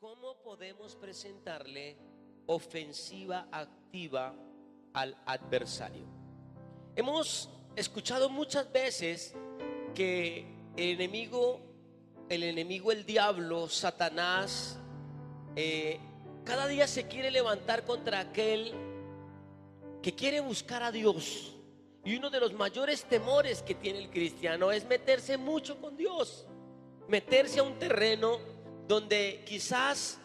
¿Cómo podemos presentarle ofensiva activa al adversario? Hemos escuchado muchas veces que el enemigo, el diablo, Satanás, cada día se quiere levantar contra aquel que quiere buscar a Dios. Y uno de los mayores temores que tiene el cristiano es meterse mucho con Dios, meterse a un terreno donde quizás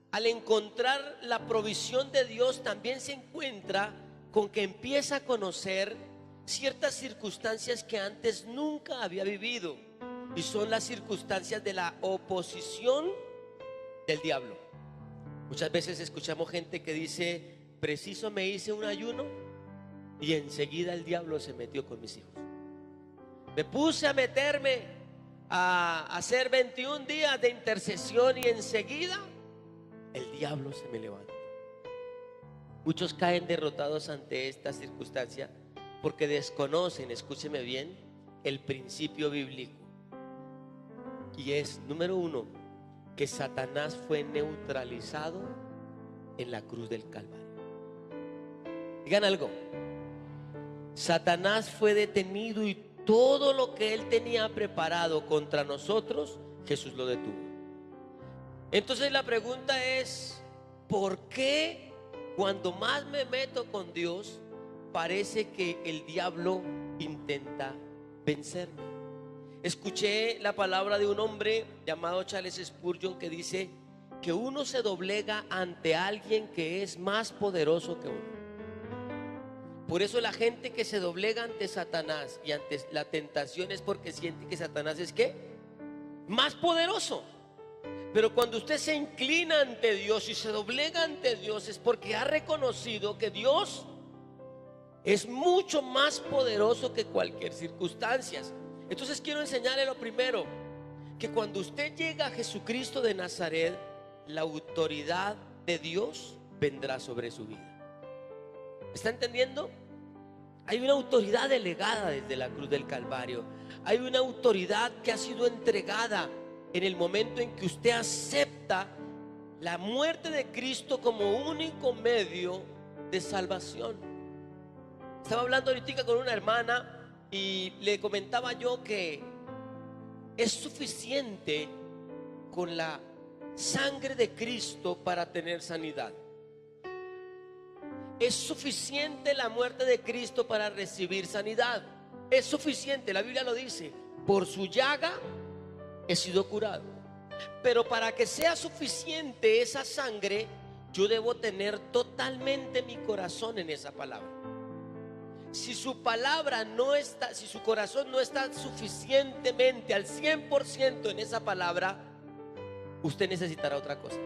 al encontrar la provisión de Dios también se encuentra con que empieza a conocer ciertas circunstancias que antes nunca había vivido, y son las circunstancias de la oposición del diablo. Muchas veces escuchamos gente que dice: preciso me hice un ayuno y enseguida el diablo se metió con mis hijos. Me puse a meterme a hacer 21 días de intercesión y enseguida el diablo se me levanta. Muchos caen derrotados ante esta circunstancia porque desconocen, escúcheme bien, el principio bíblico. Y es, número uno, que Satanás fue neutralizado en la cruz del Calvario. Digan algo. Satanás fue detenido y todo lo que él tenía preparado contra nosotros, Jesús lo detuvo. Entonces la pregunta es: ¿por qué cuando más me meto con Dios parece que el diablo intenta vencerme? Escuché la palabra de un hombre llamado Charles Spurgeon que dice que uno se doblega ante alguien que es más poderoso que uno. Por eso la gente que se doblega ante Satanás y ante la tentación es porque siente que Satanás es ¿qué? Más poderoso. Pero cuando usted se inclina ante Dios y se doblega ante Dios es porque ha reconocido que Dios es mucho más poderoso que cualquier circunstancia. Entonces quiero enseñarle lo primero, que cuando usted llega a Jesucristo de Nazaret, la autoridad de Dios vendrá sobre su vida. ¿Está entendiendo? Hay una autoridad delegada desde la cruz del Calvario. Hay una autoridad que ha sido entregada en el momento en que usted acepta la muerte de Cristo como único medio de salvación. Estaba hablando ahorita con una hermana y le comentaba yo que es suficiente con la sangre de Cristo para tener sanidad. Es suficiente la muerte de Cristo para recibir sanidad. Es suficiente, la Biblia lo dice: por su llaga he sido curado. Pero para que sea suficiente esa sangre, yo debo tener totalmente mi corazón en esa palabra. Si su palabra no está, si su corazón no está suficientemente al 100% en esa palabra, usted necesitará otra cosa.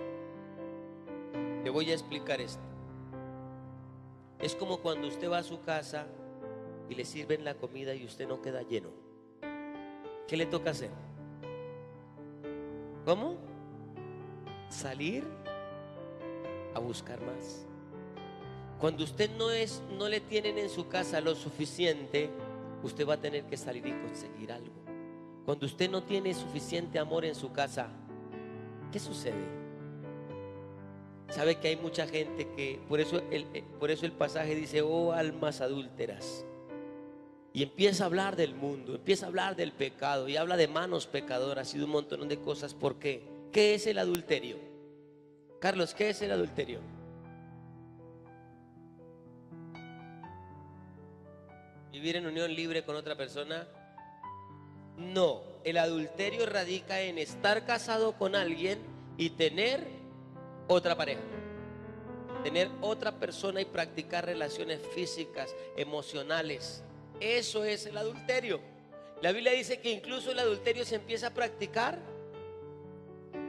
Le voy a explicar esto. Es como cuando usted va a su casa y le sirven la comida y usted no queda lleno. ¿Qué le toca hacer? ¿Cómo? Salir a buscar más. Cuando usted no le tienen en su casa lo suficiente, usted va a tener que salir y conseguir algo. Cuando usted no tiene suficiente amor en su casa, ¿qué sucede? Sabe que hay mucha gente que, por eso el pasaje dice: oh almas adúlteras. Y empieza a hablar del mundo, empieza a hablar del pecado y habla de manos pecadoras y de un montón de cosas. ¿Por qué? ¿Qué es el adulterio? Carlos, ¿qué es el adulterio? ¿Vivir en unión libre con otra persona? No, el adulterio radica en estar casado con alguien y tener otra pareja, tener otra persona y practicar relaciones físicas, emocionales. Eso es el adulterio. La Biblia dice que incluso el adulterio se empieza a practicar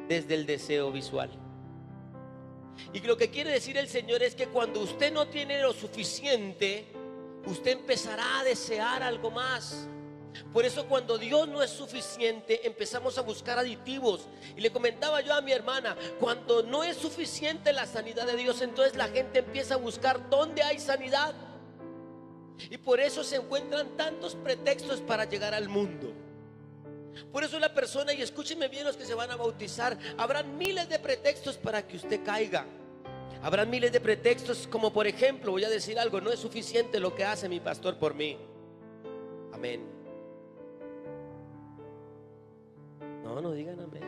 desde el deseo visual. Y lo que quiere decir el Señor es que cuando usted no tiene lo suficiente, usted empezará a desear algo más. Por eso cuando Dios no es suficiente, empezamos a buscar aditivos. Y le comentaba yo a mi hermana: cuando no es suficiente la sanidad de Dios, entonces la gente empieza a buscar dónde hay sanidad. Y por eso se encuentran tantos pretextos para llegar al mundo. Por eso la persona, y escúchenme bien los que se van a bautizar, habrán miles de pretextos para que usted caiga. Habrán miles de pretextos, como por ejemplo, voy a decir algo: no es suficiente lo que hace mi pastor por mí. Amén. No digan amén.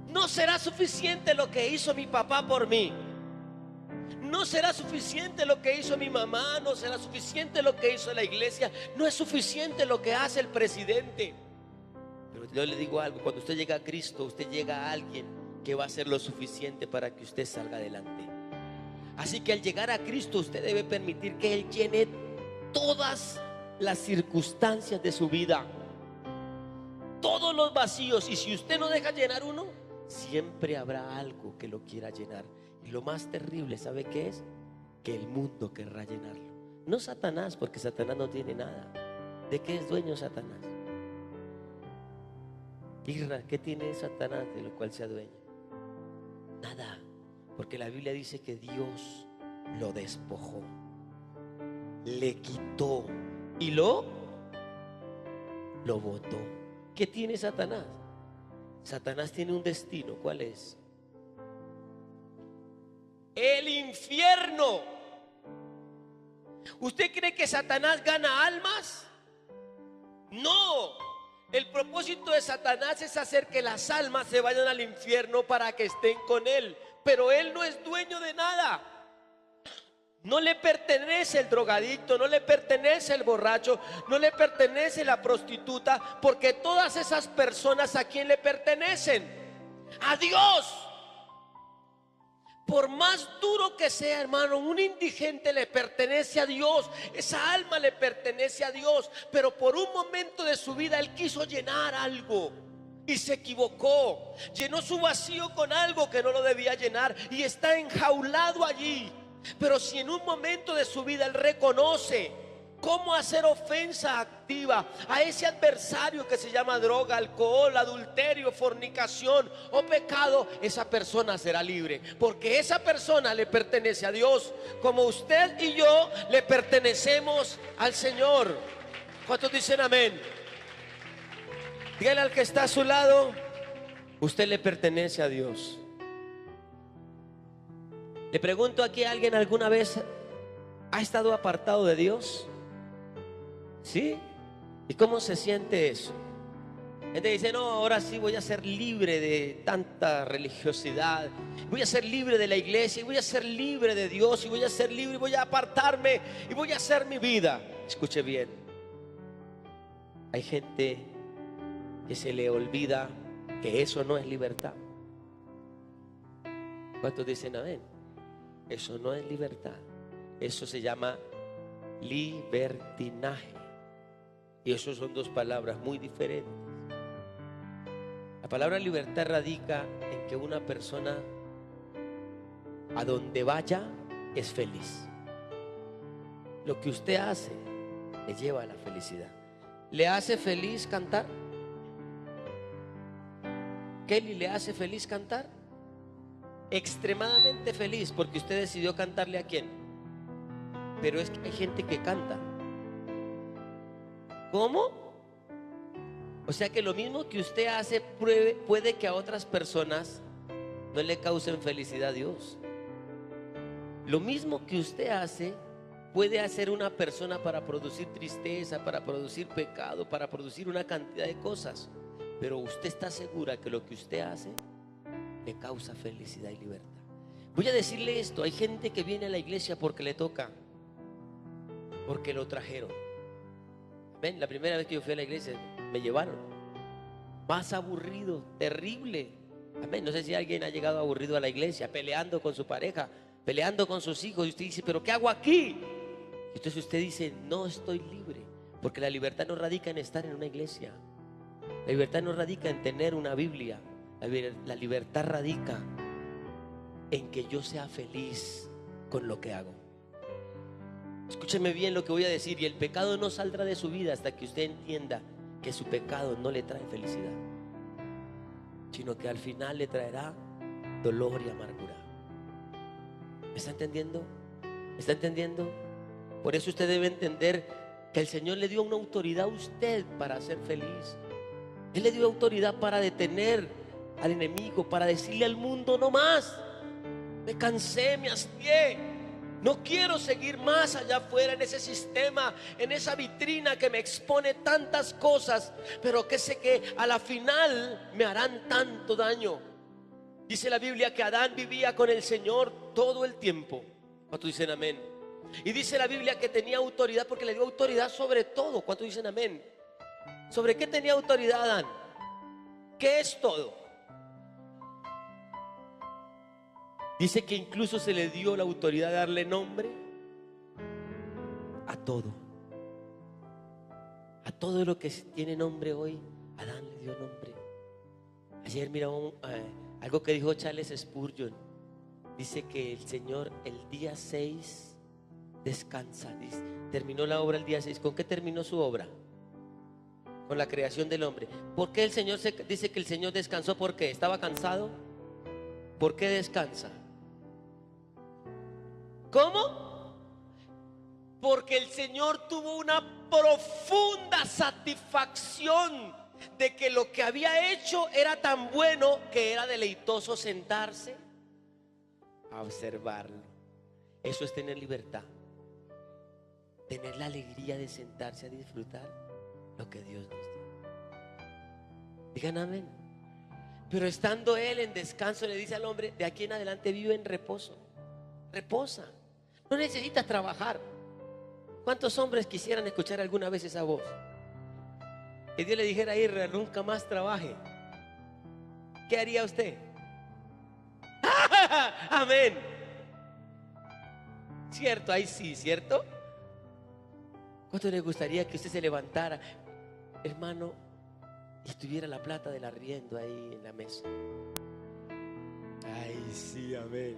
No será suficiente lo que hizo mi papá por mí. No será suficiente lo que hizo mi mamá. No será suficiente lo que hizo la iglesia. No es suficiente lo que hace el presidente. Pero yo le digo algo: cuando usted llega a Cristo, usted llega a alguien que va a hacer lo suficiente para que usted salga adelante. Así que al llegar a Cristo, usted debe permitir que Él llene todas las circunstancias de su vida, todos los vacíos. Y si usted no deja llenar uno, siempre habrá algo que lo quiera llenar. Y lo más terrible, ¿sabe qué es? Que el mundo querrá llenarlo. No Satanás, porque Satanás no tiene nada. ¿De qué es dueño Satanás? Irra, ¿qué tiene Satanás de lo cual sea dueño? Nada, porque la Biblia dice que Dios lo despojó, le quitó y lo botó. ¿Qué tiene Satanás? Satanás tiene un destino. ¿Cuál es? El infierno. ¿Usted cree que Satanás gana almas? No. El propósito de Satanás es hacer que las almas se vayan al infierno para que estén con él. Pero él no es dueño de nada. No le pertenece el drogadicto, no le pertenece el borracho, no le pertenece la prostituta, porque todas esas personas, ¿a quién le pertenecen? A Dios. Por más duro que sea, hermano, un indigente le pertenece a Dios. Esa alma le pertenece a Dios. Pero por un momento de su vida él quiso llenar algo y se equivocó. Llenó su vacío con algo que no lo debía llenar y está enjaulado allí. Pero si en un momento de su vida él reconoce cómo hacer ofensa activa a ese adversario que se llama droga, alcohol, adulterio, fornicación o pecado, esa persona será libre, porque esa persona le pertenece a Dios, como usted y yo le pertenecemos al Señor. ¿Cuántos dicen amén? Dígale al que está a su lado: usted le pertenece a Dios. Le pregunto aquí: ¿alguien alguna vez ha estado apartado de Dios? ¿Sí? ¿Y cómo se siente eso? Gente dice: no, ahora sí voy a ser libre de tanta religiosidad, voy a ser libre de la iglesia, y voy a ser libre de Dios, y voy a ser libre, y voy a apartarme, y voy a hacer mi vida. Escuche bien: hay gente que se le olvida que eso no es libertad. ¿Cuántos dicen amén? Eso no es libertad. Eso se llama libertinaje. Y eso son dos palabras muy diferentes. La palabra libertad radica en que una persona a donde vaya es feliz. Lo que usted hace le lleva a la felicidad. ¿Le hace feliz cantar? ¿Kelly le hace feliz cantar? Extremadamente feliz, porque usted decidió cantarle a quién. Pero es que hay gente que canta. ¿Cómo? O sea que lo mismo que usted hace puede que a otras personas no le causen felicidad a Dios. Lo mismo que usted hace puede hacer una persona para producir tristeza, para producir pecado, para producir una cantidad de cosas. Pero usted está segura que lo que usted hace le causa felicidad y libertad. Voy a decirle esto: hay gente que viene a la iglesia porque le toca, porque lo trajeron. Ven, la primera vez que yo fui a la iglesia me llevaron. Más aburrido, terrible. Amén. No sé si alguien ha llegado aburrido a la iglesia, peleando con su pareja, peleando con sus hijos, y usted dice: ¿pero qué hago aquí? Entonces usted dice: no estoy libre, porque la libertad no radica en estar en una iglesia. La libertad no radica en tener una Biblia. La libertad radica en que yo sea feliz con lo que hago. Escúcheme bien lo que voy a decir: y el pecado no saldrá de su vida hasta que usted entienda que su pecado no le trae felicidad, sino que al final le traerá dolor y amargura. ¿Me está entendiendo? ¿Me está entendiendo? Por eso usted debe entender que el Señor le dio una autoridad a usted para ser feliz. Él le dio autoridad para detener al enemigo, para decirle al mundo: no más, me cansé, me hastié, no quiero seguir más allá afuera en ese sistema, en esa vitrina que me expone tantas cosas, pero que sé que a la final me harán tanto daño. Dice la Biblia que Adán vivía con el Señor todo el tiempo. ¿Cuántos dicen amén? Y dice la Biblia que tenía autoridad porque le dio autoridad sobre todo. ¿Cuántos dicen amén? ¿Sobre qué tenía autoridad Adán? ¿Qué es todo? Dice que incluso se le dio la autoridad de darle nombre a todo. A todo lo que tiene nombre hoy, Adán le dio nombre. Ayer miramos algo que dijo Charles Spurgeon. Dice que el Señor el día 6 descansa. Dice, terminó la obra el día 6. ¿Con qué terminó su obra? Con la creación del hombre. ¿Por qué el Señor dice que el Señor descansó? ¿Por qué? ¿Estaba cansado? ¿Por qué descansa? ¿Cómo? Porque el Señor tuvo una profunda satisfacción de que lo que había hecho era tan bueno que era deleitoso sentarse a observarlo. Eso es tener libertad, tener la alegría de sentarse a disfrutar lo que Dios nos dio. Digan amén. Pero estando él en descanso, le dice al hombre: de aquí en adelante vive en reposo. Reposa, no necesitas trabajar. ¿Cuántos hombres quisieran escuchar alguna vez esa voz? Que Dios le dijera: Israel, nunca más trabaje. ¿Qué haría usted? Amén. Cierto, ahí sí, ¿cierto? ¿Cuánto le gustaría que usted se levantara, hermano, y estuviera la plata del arriendo ahí en la mesa? Ay, sí, amén.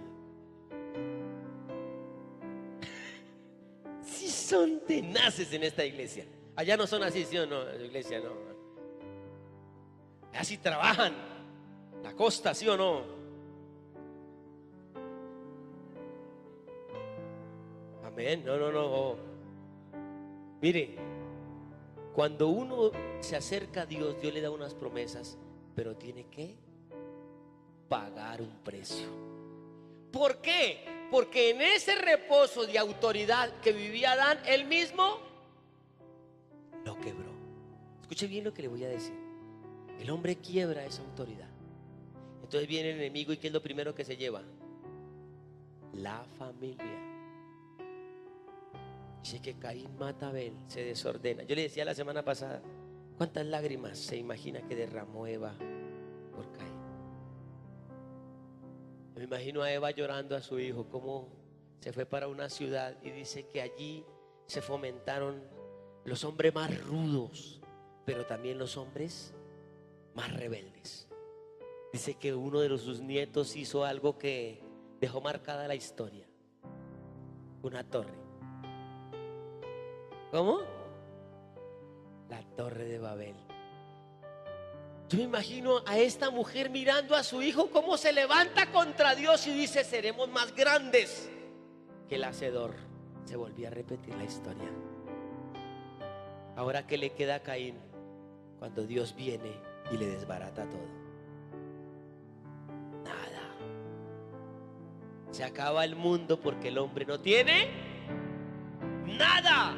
Sí son tenaces en esta iglesia. Allá no son así, ¿sí o no? En la iglesia no. Así trabajan. La costa, ¿sí o no? Amén. No. Mire, cuando uno se acerca a Dios, Dios le da unas promesas, pero tiene que pagar un precio. ¿Por qué? Porque en ese reposo de autoridad que vivía Adán, él mismo lo quebró. Escuche bien lo que le voy a decir. El hombre quiebra esa autoridad. Entonces viene el enemigo, ¿y qué es lo primero que se lleva? La familia. Dice que Caín mata a Abel, se desordena. Yo le decía la semana pasada, ¿cuántas lágrimas se imagina que derramó Eva por Caín? Me imagino a Eva llorando a su hijo, cómo se fue para una ciudad, y dice que allí se fomentaron los hombres más rudos, pero también los hombres más rebeldes. Dice que uno de sus nietos hizo algo que dejó marcada la historia: una torre. ¿Cómo? La torre de Babel. Yo me imagino a esta mujer mirando a su hijo cómo se levanta contra Dios y dice: seremos más grandes que el hacedor. Se volvió a repetir la historia. Ahora, ¿qué le queda a Caín cuando Dios viene y le desbarata todo? Nada. Se acaba el mundo porque el hombre no tiene nada.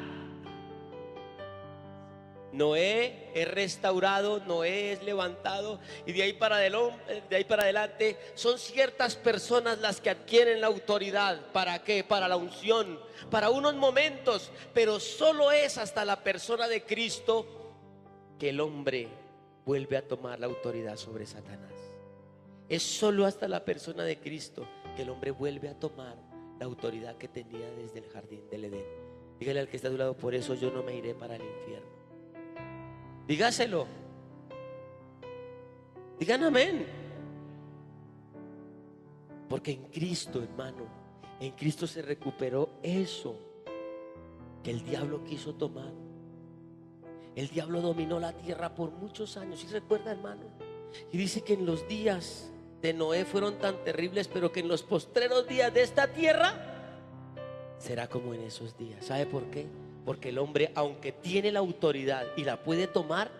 Noé es restaurado, Noé es levantado, y de ahí para adelante son ciertas personas las que adquieren la autoridad. ¿Para qué? Para la unción, para unos momentos, pero solo es hasta la persona de Cristo que el hombre vuelve a tomar la autoridad sobre Satanás. Es solo hasta la persona de Cristo que el hombre vuelve a tomar la autoridad que tenía desde el jardín del Edén. Dígale al que está a tu lado: por eso yo no me iré para el infierno. Dígaselo. Digan amén. Porque en Cristo, hermano, en Cristo se recuperó eso que el diablo quiso tomar. El diablo dominó la tierra por muchos años, ¿sí recuerda, hermano? Y dice que en los días de Noé fueron tan terribles, pero que en los postreros días de esta tierra será como en esos días. ¿Sabe por qué? Porque el hombre, aunque tiene la autoridad y la puede tomar,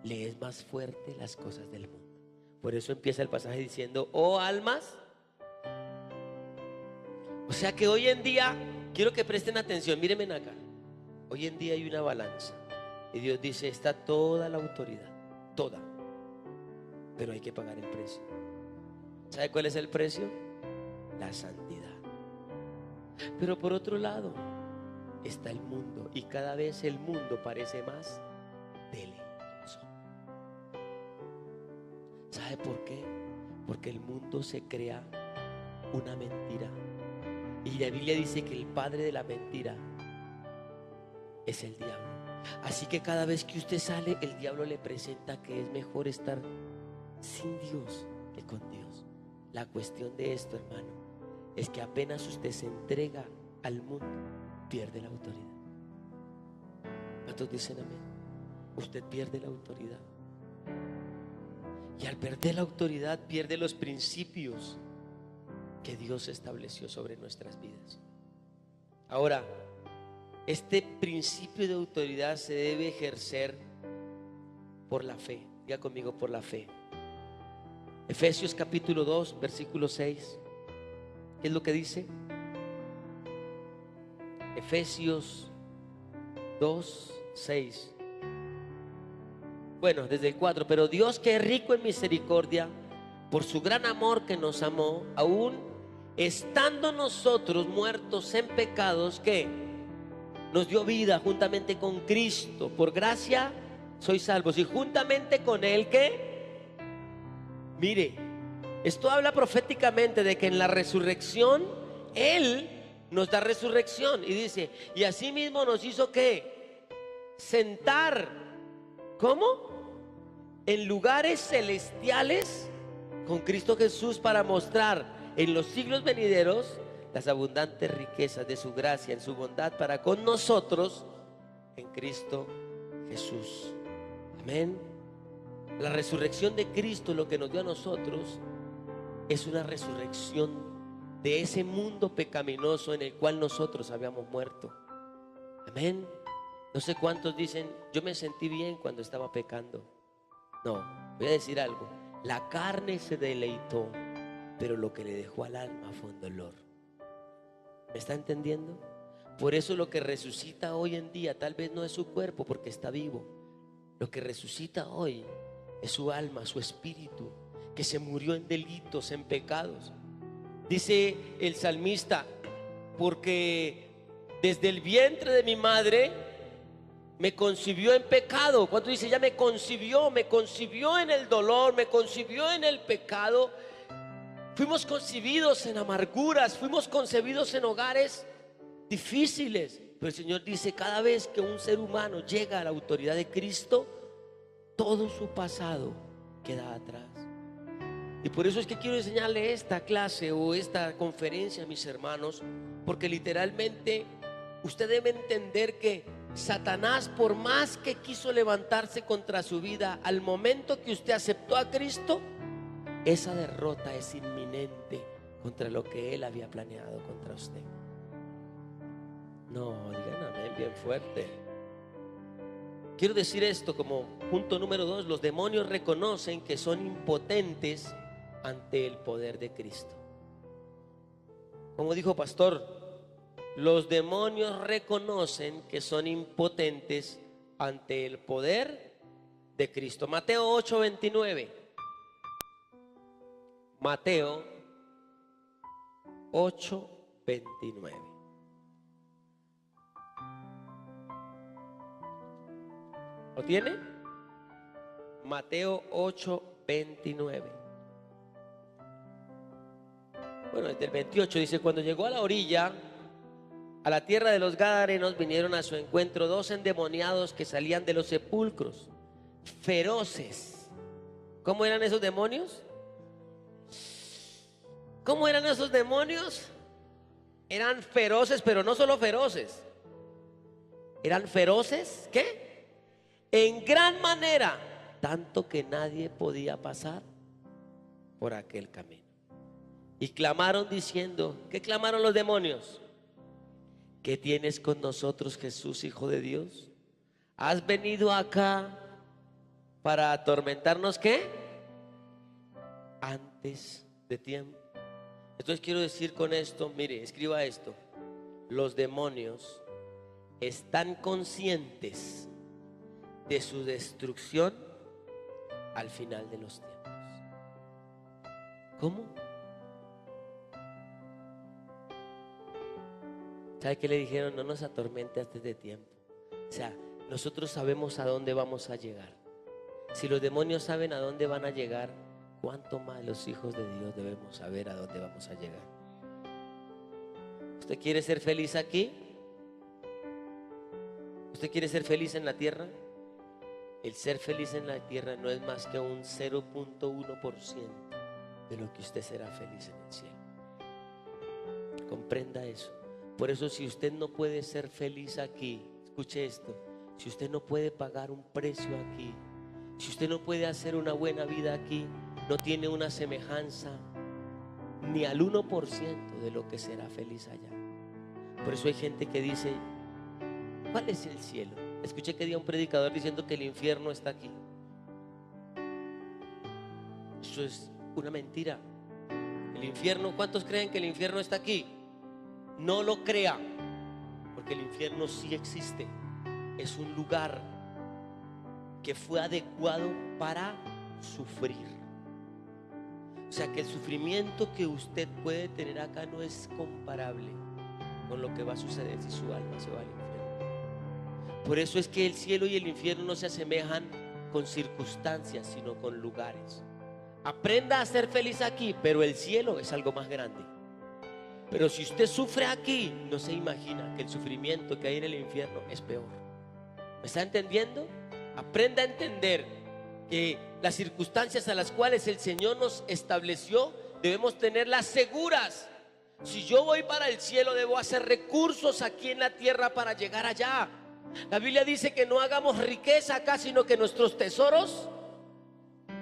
le es más fuerte las cosas del mundo. Por eso empieza el pasaje diciendo: oh almas. O sea que hoy en día, quiero que presten atención, mírenme acá. Hoy en día hay una balanza y Dios dice: está toda la autoridad, toda, pero hay que pagar el precio. ¿Sabe cuál es el precio? La santidad. Pero por otro lado está el mundo, y cada vez el mundo parece más deleitoso. ¿Sabe por qué? Porque el mundo se crea una mentira, y la Biblia dice que el padre de la mentira es el diablo. Así que cada vez que usted sale, el diablo le presenta que es mejor estar sin Dios que con Dios. La cuestión de esto, hermano, es que apenas usted se entrega al mundo, pierde la autoridad. ¿Cuántos dicen amén? Usted pierde la autoridad, y al perder la autoridad pierde los principios que Dios estableció sobre nuestras vidas. Ahora, este principio de autoridad se debe ejercer por la fe. Diga conmigo: por la fe. Efesios capítulo 2, versículo 6. ¿Qué es lo que dice? Efesios 2, 6. Bueno, desde el 4. Pero Dios, que es rico en misericordia, por su gran amor que nos amó, aún estando nosotros muertos en pecados, que nos dio vida juntamente con Cristo. Por gracia sois salvos, y juntamente con Él, que, mire, esto habla proféticamente de que en la resurrección Él nos da resurrección, y dice: y asimismo nos hizo, ¿qué? Sentar, ¿cómo? En lugares celestiales con Cristo Jesús, para mostrar en los siglos venideros las abundantes riquezas de su gracia en su bondad para con nosotros en Cristo Jesús. Amén. La resurrección de Cristo, lo que nos dio a nosotros, es una resurrección de ese mundo pecaminoso en el cual nosotros habíamos muerto. Amén. No sé cuántos dicen: yo me sentí bien cuando estaba pecando. No, voy a decir algo: la carne se deleitó, pero lo que le dejó al alma fue un dolor. ¿Me está entendiendo? Por eso lo que resucita hoy en día tal vez no es su cuerpo, porque está vivo. Lo que resucita hoy es su alma, su espíritu, que se murió en delitos, en pecados. Dice el salmista: porque desde el vientre de mi madre me concibió en pecado. ¿Cuánto dice? Ya me concibió en el dolor, me concibió en el pecado. Fuimos concebidos en amarguras, fuimos concebidos en hogares difíciles. Pero el Señor dice: cada vez que un ser humano llega a la autoridad de Cristo, todo su pasado queda atrás. Y por eso es que quiero enseñarle esta clase o esta conferencia a mis hermanos, porque literalmente usted debe entender que Satanás, por más que quiso levantarse contra su vida, al momento que usted aceptó a Cristo, esa derrota es inminente contra lo que él había planeado contra usted. No, digan amén bien fuerte. Quiero decir esto como punto número 2: los demonios reconocen que son impotentes ante el poder de Cristo. Como dijo pastor, los demonios reconocen que son impotentes ante el poder de Cristo. Mateo 8:29. Mateo 8:29. ¿Lo tiene? Mateo 8:29. Bueno, desde el 28 dice: cuando llegó a la orilla, a la tierra de los Gadarenos, vinieron a su encuentro 2 endemoniados que salían de los sepulcros, feroces. ¿Cómo eran esos demonios? ¿Cómo eran esos demonios? Eran feroces, pero no solo feroces. Eran feroces, ¿qué? En gran manera, tanto que nadie podía pasar por aquel camino. Y clamaron diciendo: ¿qué clamaron los demonios? ¿Qué tienes con nosotros, Jesús, Hijo de Dios? ¿Has venido acá para atormentarnos qué? Antes de tiempo. Entonces quiero decir con esto, mire, escriba esto: los demonios están conscientes de su destrucción al final de los tiempos. ¿Cómo? ¿Sabe qué le dijeron? No nos atormente antes de tiempo. O sea, nosotros sabemos a dónde vamos a llegar. Si los demonios saben a dónde van a llegar, ¿cuánto más los hijos de Dios debemos saber a dónde vamos a llegar? ¿Usted quiere ser feliz aquí? ¿Usted quiere ser feliz en la tierra? El ser feliz en la tierra no es más que un 0.1% de lo que usted será feliz en el cielo. Comprenda eso. Por eso, si usted no puede ser feliz aquí, escuche esto: si usted no puede pagar un precio aquí, si usted no puede hacer una buena vida aquí, no tiene una semejanza ni al 1% de lo que será feliz allá. Por eso hay gente que dice: ¿cuál es el cielo? Escuché que día un predicador diciendo que el infierno está aquí. Eso es una mentira. El infierno, ¿cuántos creen que el infierno está aquí? No lo crea, porque el infierno sí existe. Es un lugar que fue adecuado para sufrir. O sea que el sufrimiento que usted puede tener acá no es comparable con lo que va a suceder si su alma se va al infierno. Por eso es que el cielo y el infierno no se asemejan con circunstancias, sino con lugares. Aprenda a ser feliz aquí, pero el cielo es algo más grande. Pero si usted sufre aquí, no se imagina que el sufrimiento que hay en el infierno es peor. ¿Me está entendiendo? Aprenda a entender que las circunstancias a las cuales el Señor nos estableció debemos tenerlas seguras. Si yo voy para el cielo, debo hacer recursos aquí en la tierra para llegar allá. La Biblia dice que no hagamos riqueza acá, sino que nuestros tesoros.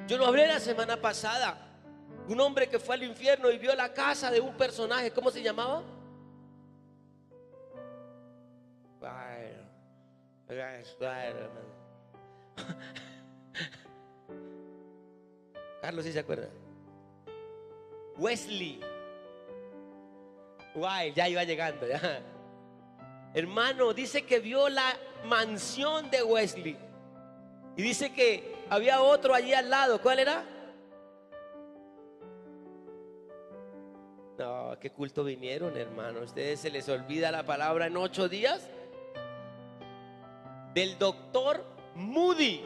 Yo lo hablé la semana pasada. Un hombre que fue al infierno y vio la casa de un personaje. ¿Cómo se llamaba? Carlos, ¿sí se acuerda? Wesley. Guay, ya iba llegando ya. Hermano, dice que vio la mansión de Wesley. Y dice que había otro allí al lado. ¿Cuál era? No, qué culto vinieron, hermano. ¿Ustedes se les olvida la palabra en 8 días? Del doctor Moody,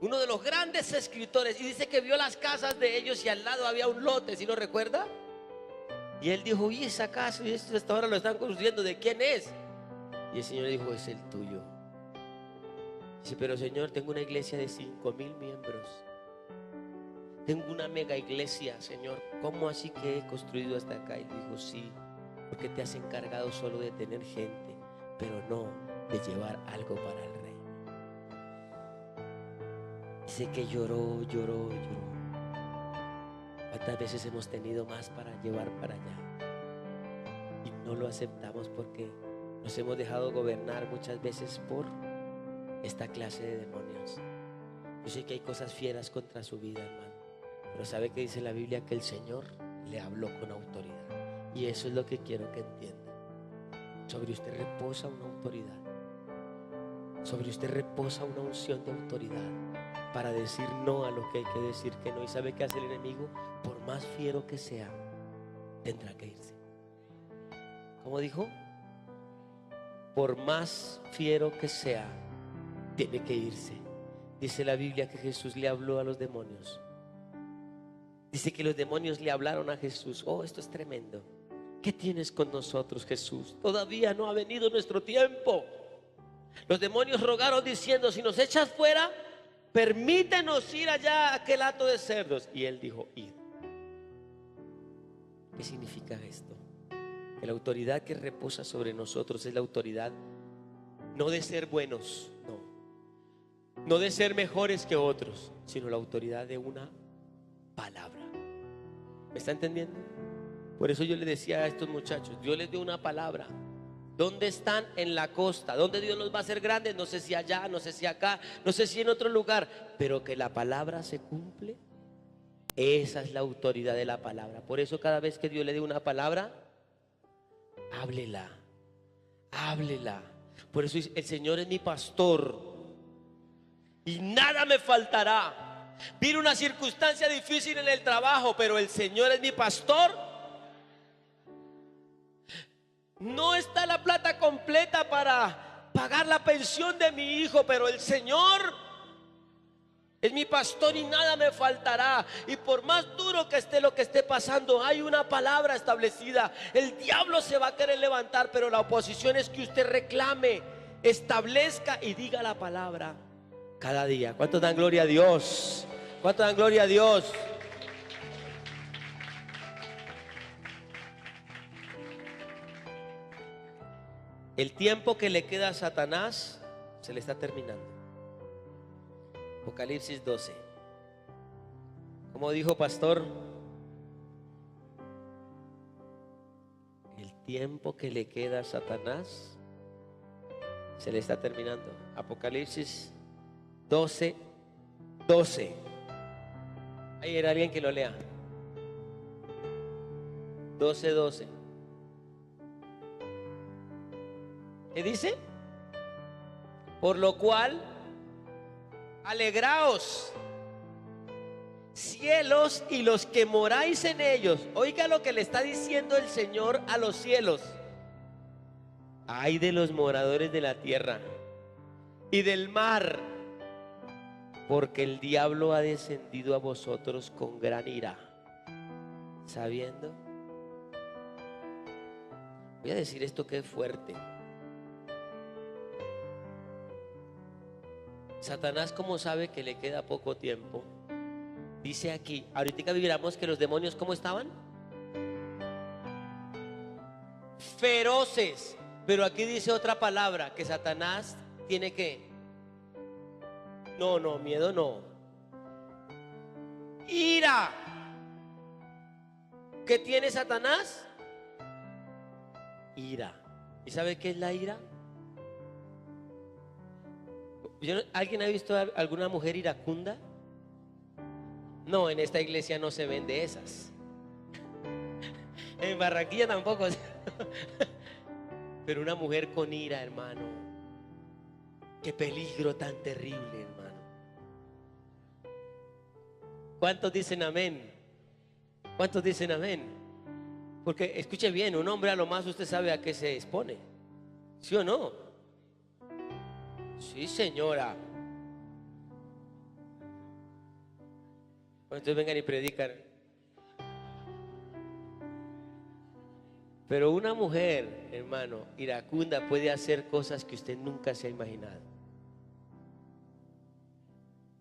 uno de los grandes escritores. Y dice que vio las casas de ellos y al lado había un lote, ¿sí lo recuerda? Y él dijo: ¿y esa casa? Y esto hasta ahora lo están construyendo, ¿de quién es? Y el Señor dijo: es el tuyo. Dice: pero Señor, tengo una iglesia de 5,000 miembros. Tengo una mega iglesia, Señor. ¿Cómo así que he construido hasta acá? Y dijo: sí, porque te has encargado solo de tener gente, pero no de llevar algo para el rey. Dice que lloró. ¿Cuántas veces hemos tenido más para llevar para allá? Y no lo aceptamos porque nos hemos dejado gobernar muchas veces por esta clase de demonios. Yo sé que hay cosas fieras contra su vida, hermano, pero ¿sabe qué dice la Biblia? Que el Señor le habló con autoridad. Y eso es lo que quiero que entienda. Sobre usted reposa una autoridad. Sobre usted reposa una unción de autoridad para decir no a lo que hay que decir que no. ¿Y sabe qué hace el enemigo? Por más fiero que sea, tendrá que irse. ¿Cómo dijo? Por más fiero que sea, tiene que irse. Dice la Biblia que Jesús le habló a los demonios. Dice que los demonios le hablaron a Jesús. Oh, esto es tremendo. ¿Qué tienes con nosotros, Jesús? Todavía no ha venido nuestro tiempo. Los demonios rogaron diciendo: si nos echas fuera, permítenos ir allá a aquel hato de cerdos. Y él dijo: id. ¿Qué significa esto? Que la autoridad que reposa sobre nosotros es la autoridad no de ser buenos, no de ser mejores que otros, sino la autoridad de una palabra. ¿Me está entendiendo? Por eso yo le decía a estos muchachos: Dios les dio una palabra, ¿Dónde están? En la costa. ¿Dónde Dios los va a hacer grandes? No sé si allá, no sé si acá, no sé si en otro lugar, pero que la palabra se cumple. Esa es la autoridad de la palabra. Por eso cada vez que Dios le dé una palabra, háblela, háblela. Por eso el Señor es mi pastor y nada me faltará. Vino una circunstancia difícil en el trabajo, pero el Señor es mi pastor. No está la plata completa para pagar la pensión de mi hijo, pero el Señor es mi pastor y nada me faltará. Y por más duro que esté lo que esté pasando, hay una palabra establecida. El diablo se va a querer levantar, pero la oposición es que usted reclame, establezca y diga la palabra cada día. ¿Cuántos dan gloria a Dios? ¿Cuántos dan gloria a Dios? El tiempo que le queda a Satanás se le está terminando. Apocalipsis 12. Como dijo pastor, el tiempo que le queda a Satanás se le está terminando. Apocalipsis 12, 12. Ahí era alguien que lo lea. 12, 12. ¿Qué dice? Por lo cual, alegraos, cielos y los que moráis en ellos. Oiga lo que le está diciendo el Señor a los cielos. Ay de los moradores de la tierra y del mar, porque el diablo ha descendido a vosotros con gran ira, sabiendo. Voy a decir esto que es fuerte. Satanás, como sabe que le queda poco tiempo, dice aquí, ahorita viéramos que los demonios ¿cómo estaban? Feroces. Pero aquí dice otra palabra, que Satanás tiene que, no, miedo no, ira. ¿Qué tiene Satanás? Ira. ¿Y sabe qué es la ira? ¿Alguien ha visto a alguna mujer iracunda? No, en esta iglesia no se ven de esas. En Barranquilla tampoco. Pero una mujer con ira, hermano, qué peligro tan terrible, hermano. ¿Cuántos dicen amén? ¿Cuántos dicen amén? Porque escuche bien, un hombre a lo más usted sabe a qué se expone, ¿sí o no? Sí, señora. Bueno, entonces vengan y predican. Pero una mujer, hermano, iracunda puede hacer cosas que usted nunca se ha imaginado.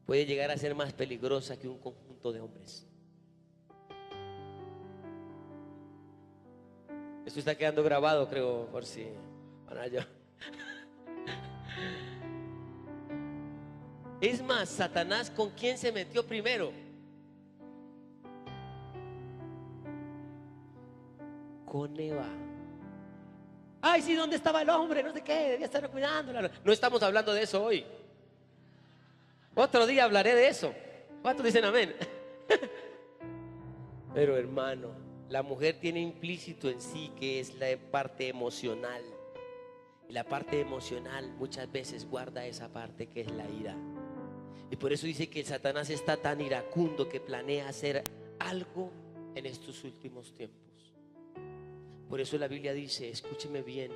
Puede llegar a ser más peligrosa que un conjunto de hombres. Esto está quedando grabado, creo, por si. Bueno, yo. Es más, Satanás, ¿con quién se metió primero? Con Eva. Ay, sí, ¿dónde estaba el hombre? No sé qué, debía estar cuidándola. No estamos hablando de eso hoy. Otro día hablaré de eso. ¿Cuántos dicen amén? Pero hermano, la mujer tiene implícito en sí que es la parte emocional. Y la parte emocional muchas veces guarda esa parte que es la ira. Y por eso dice que el Satanás está tan iracundo que planea hacer algo en estos últimos tiempos. Por eso la Biblia dice, escúcheme bien,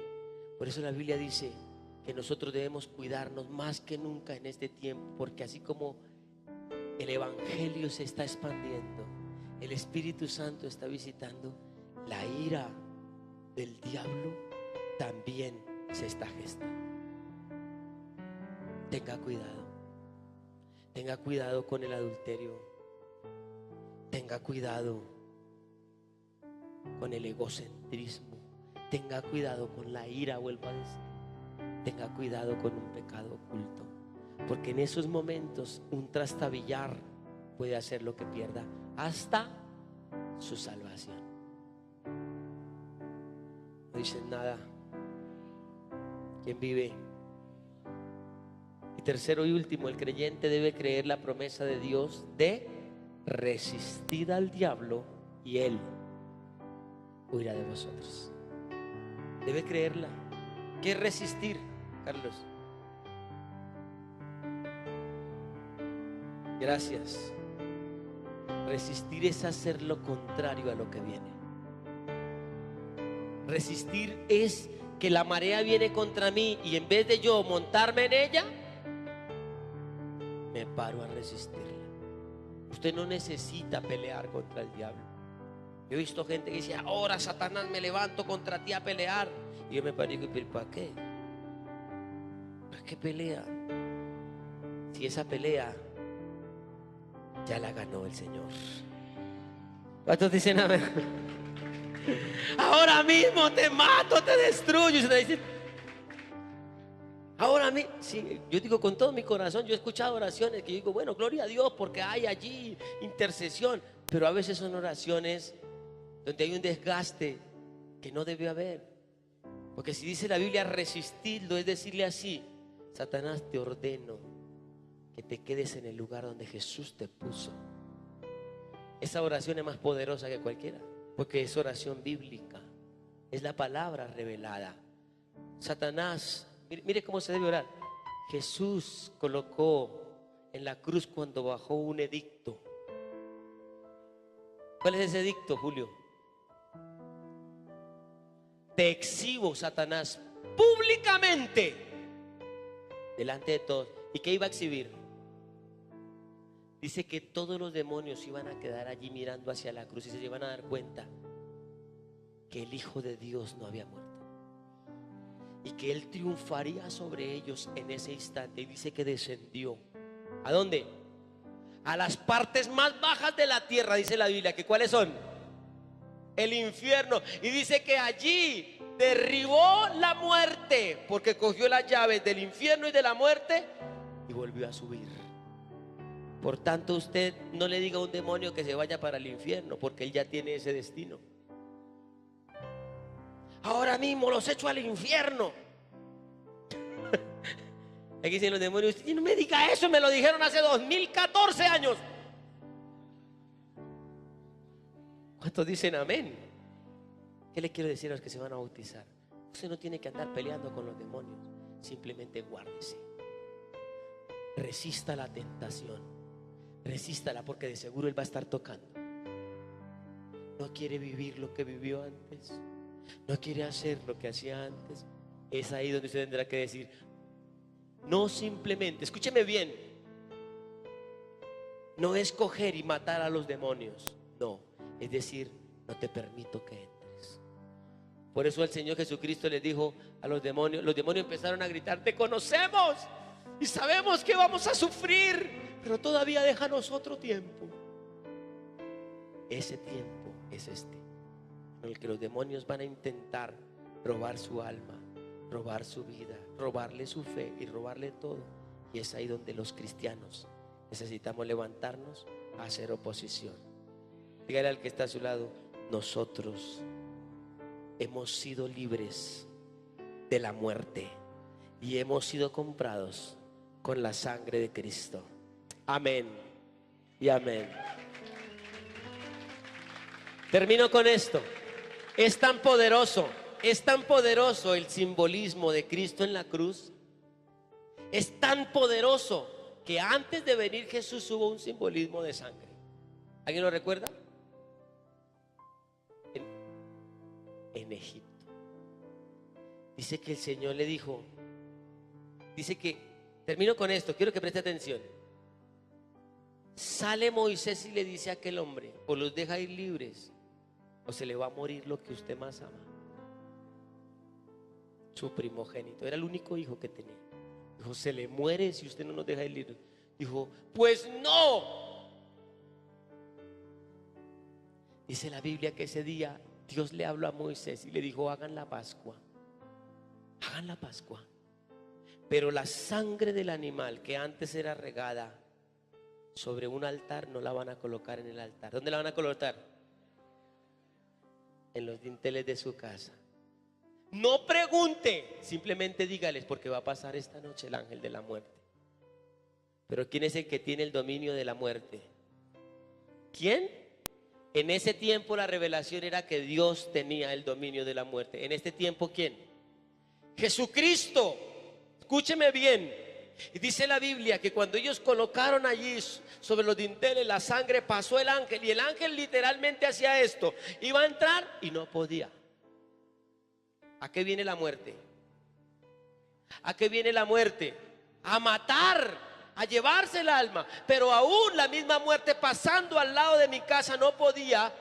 por eso la Biblia dice que nosotros debemos cuidarnos más que nunca en este tiempo, porque así como el Evangelio se está expandiendo, el Espíritu Santo está visitando, la ira del diablo también se está gestando. Tenga cuidado. Tenga cuidado con el adulterio. Tenga cuidado con el egocentrismo. Tenga cuidado con la ira, vuelvo a decir. Tenga cuidado con un pecado oculto. Porque en esos momentos un trastabillar puede hacer lo que pierda hasta su salvación. No dicen nada. ¿Quién vive? Y tercero y último, el creyente debe creer la promesa de Dios de resistir al diablo y él huirá de vosotros. Debe creerla. ¿Qué es resistir, Carlos? Gracias. Resistir es hacer lo contrario a lo que viene. Resistir es que la marea viene contra mí y en vez de yo montarme en ella, me paro a resistirla. Usted no necesita pelear contra el diablo. Yo he visto gente que dice: ahora, Satanás, me levanto contra ti a pelear. Y yo me paro y digo: ¿pero para qué? ¿Para qué pelea? Si esa pelea ya la ganó el Señor. ¿Cuántos dicen amén? Ahora mismo te mato, te destruyo. Y se dice: ahora mismo. Sí, yo digo con todo mi corazón. Yo he escuchado oraciones que yo digo: bueno, gloria a Dios, porque hay allí intercesión. Pero a veces son oraciones donde hay un desgaste que no debe haber. Porque si dice la Biblia resistirlo, es decirle así: Satanás, te ordeno que te quedes en el lugar donde Jesús te puso. Esa oración es más poderosa que cualquiera, porque es oración bíblica, es la palabra revelada. Satanás, mire cómo se debe orar. Jesús colocó en la cruz cuando bajó un edicto. ¿Cuál es ese edicto, Julio? Te exhibo, Satanás, públicamente delante de todos. ¿Y qué iba a exhibir? Dice que todos los demonios iban a quedar allí mirando hacia la cruz y se iban a dar cuenta que el Hijo de Dios no había muerto y que Él triunfaría sobre ellos en ese instante. Y dice que descendió. ¿A dónde? A las partes más bajas de la tierra, dice la Biblia. ¿Que cuáles son? El infierno. Y dice que allí derribó la muerte, porque cogió las llaves del infierno y de la muerte y volvió a subir. Por tanto, usted no le diga a un demonio que se vaya para el infierno, porque él ya tiene ese destino. Ahora mismo los echo al infierno. Aquí dicen los demonios: no me diga eso, me lo dijeron hace 2014 años. ¿Cuántos dicen amén? ¿Qué le quiero decir a los que se van a bautizar? Usted no tiene que andar peleando con los demonios. Simplemente guárdese. Resista la tentación. Resístala, porque de seguro él va a estar tocando. No quiere vivir lo que vivió antes. No quiere hacer lo que hacía antes. Es ahí donde usted tendrá que decir: no simplemente, escúcheme bien, no es coger y matar a los demonios. No, es decir, no te permito que entres. Por eso el Señor Jesucristo les dijo a los demonios empezaron a gritar: te conocemos y sabemos que vamos a sufrir, pero todavía déjanos otro tiempo. Ese tiempo es este, en el que los demonios van a intentar robar su alma, robar su vida, robarle su fe y robarle todo. Y es ahí donde los cristianos necesitamos levantarnos a hacer oposición. Dígale al que está a su lado: nosotros hemos sido libres de la muerte y hemos sido comprados con la sangre de Cristo. Amén y amén. Termino con esto. Es tan poderoso el simbolismo de Cristo en la cruz. Es tan poderoso que antes de venir Jesús hubo un simbolismo de sangre. ¿Alguien lo recuerda? En Egipto. Dice que el Señor le dijo, termino con esto, quiero que preste atención. Sale Moisés y le dice a aquel hombre: o los deja ir libres, o se le va a morir lo que usted más ama. Su primogénito, era el único hijo que tenía. Dijo: se le muere si usted no nos deja ir libres. Dijo: pues no. Dice la Biblia que ese día Dios le habló a Moisés y le dijo: hagan la Pascua. Hagan la Pascua. Pero la sangre del animal que antes era regada sobre un altar no la van a colocar en el altar. ¿Dónde la van a colocar? En los dinteles de su casa. No pregunte, simplemente dígales, porque va a pasar esta noche el ángel de la muerte. Pero ¿quién es el que tiene el dominio de la muerte? ¿Quién? En ese tiempo la revelación era que Dios tenía el dominio de la muerte. En este tiempo, ¿quién? Jesucristo. Escúcheme bien. Y dice la Biblia que cuando ellos colocaron allí sobre los dinteles la sangre, pasó el ángel, y el ángel literalmente hacía esto. Iba a entrar y no podía. ¿A qué viene la muerte? ¿A qué viene la muerte? A matar, a llevarse el alma. Pero aún la misma muerte pasando al lado de mi casa no podía,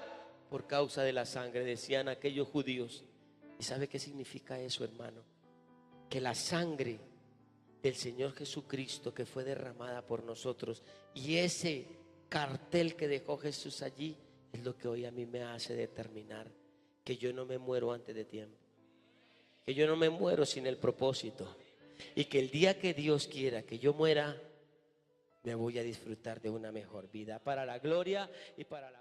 por causa de la sangre, decían aquellos judíos. ¿Y sabe qué significa eso, hermano? Que la sangre del Señor Jesucristo, que fue derramada por nosotros, y ese cartel que dejó Jesús allí, es lo que hoy a mí me hace determinar que yo no me muero antes de tiempo, que yo no me muero sin el propósito, y que el día que Dios quiera que yo muera, me voy a disfrutar de una mejor vida, para la gloria y para la honra.